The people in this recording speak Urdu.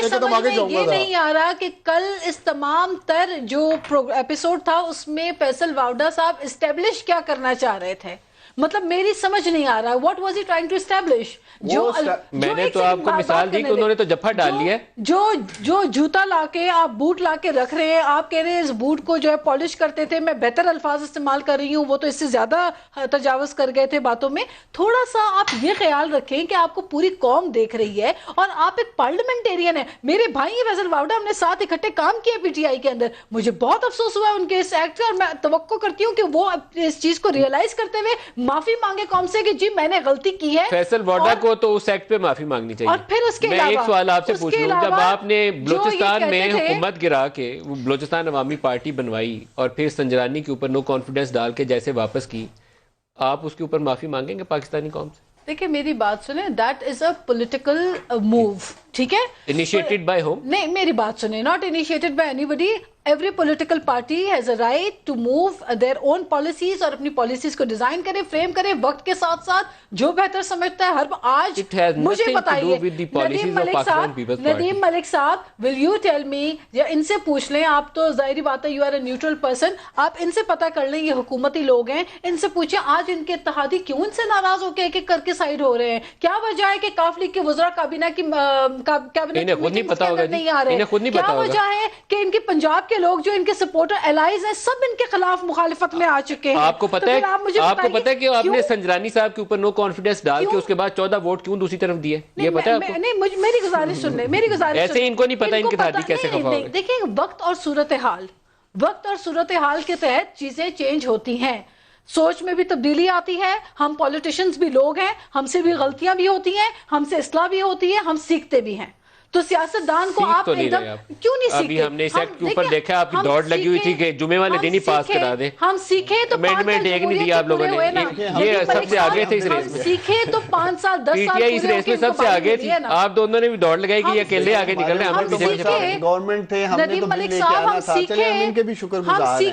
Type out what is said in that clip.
سمجھ میں یہ نہیں آ رہا کہ کل اس تمام تر جو ایپیسوڈ تھا اس میں فیصل واوڈا صاحب اسٹیبلش کیا کرنا چاہ رہے تھے. مطلب میری سمجھ نہیں آ رہا what was he trying to establish. میں نے تو آپ کو مثال دی کہ انہوں نے تو جپھا ڈال لیا ہے. جو جوتا لا کے آپ بوٹ لا کے رکھ رہے ہیں, آپ کہہ رہے ہیں اس بوٹ کو جو ہے پالش کرتے تھے, میں بہتر الفاظ استعمال کر رہی ہوں, وہ تو اس سے زیادہ تجاوز کر گئے تھے باتوں میں. تھوڑا سا آپ یہ خیال رکھیں کہ آپ کو پوری قوم دیکھ رہی ہے اور آپ ایک پارلیمنٹیرین ہیں. میرے بھائی فیصل واوڈا ہم نے ساتھ اکٹھے کام کیا پی ٹی آئی کے اندر. مجھے بہت افسوس ہوا ان کے اس ایکٹ کا, اور میں توقع کرتی ہوں کہ وہ اس چیز کو ریئلائز کرتے ہوئے معافی مانگے قوم سے کہ جی میں نے غلطی کی ہے. فیصل واوڈا کو تو اس ایکٹ پہ معافی مانگنی چاہیے. اور پھر اس کے میں ایک سوال آپ سے پوچھ لوں, جب آپ نے بلوچستان میں حکومت گرا کے بلوچستان عوامی پارٹی بنوائی اور پھر سنجرانی کے اوپر نو کانفیڈنس ڈال کے جیسے واپس کی, آپ اس کے اوپر معافی مانگیں گے پاکستانی قوم سے؟ دیکھیں میری بات سنیں, that is a political move, ٹھیک ہے, انیشیٹڈ بائی ہوم. نہیں میری بات سنیں, not initiated by anybody. Every political party has a right to move their own policies, اور اپنی پالیسیز کو ڈیزائن کرے, فریم کرے, وقت کے ساتھ ساتھ جو بہتر سمجھتا ہے. آج مجھے بتائیے ندیم ملک صاحب, ول یو ٹیل می, یا ان سے پوچھ لیں, آپ تو ظاہری بات ہے you are a neutral person, آپ ان سے پتہ کر لیں, یہ حکومتی لوگ ہیں, ان سے پوچھیں آج ان کے اتحادی کیوں ان سے ناراض ہو کے ایک ایک کر کے سائڈ ہو رہے ہیں. کیا وجہ ہے کہ کاف لیگ کے وزراء کابینہ کی کیبنٹ میٹنگز کے اندر نہیں آ رہے ہیں؟ کیا وجہ ہے کہ ان کے پنجاب کے لوگ جو ان کے سپورٹر الائز ہیں سب ان کے خلاف مخالفت میں آ چکے ہیں؟ آپ کو پتہ ہے کہ آپ نے سنجرانی صاحب کے اوپر نو کانفیڈنس ڈال کے اس کے بعد 14 ووٹ کیوں دوسری طرف دیے؟ یہ پتہ ہے آپ کو؟ نہیں, میری گزارش سن لیں, میری گزارش ایسے ان کو نہیں پتہ ان کے اتحادی کیسے خفا ہو گئے. دیکھیں وقت اور صورتحال کے تحت چیزیں چینج ہوتی ہیں, سوچ میں بھی تبدیلی آتی ہے. ہم پولیٹیشنز بھی لوگ ہیں, ہم سے بھی غلطیاں بھی ہوتی ہیں, ہم سے اصلاح بھی ہوتی ہے, ہم سیکھتے بھی ہیں. تو سیاستدان کو آپ ایک دم کیوں نہیں سیکھتے؟ ابھی ہم نے اس ایکٹ کے اوپر دیکھا آپ کی دوڑ لگی ہوئی تھی کہ جمعے والے دن ہی پاس کرا دیں. ہم سیکھیں تو امینڈمنٹ ایک نہیں دیا آپ لوگوں نے, یہ سب سے آگے تھے اس ریس میں. سیکھیں تو 5 سال 10 سال P T I us race میں سب سے آگے تھی. آپ دونوں نے بھی دوڑ لگائی کہ یہ اکیلے آگے نکل رہے ہیں, ہم پیچھے گورنمنٹ تھے, ہم نے تو بل لے کے آنا تھا. چلے ہم ان کے بھی شکر گزار ہیں.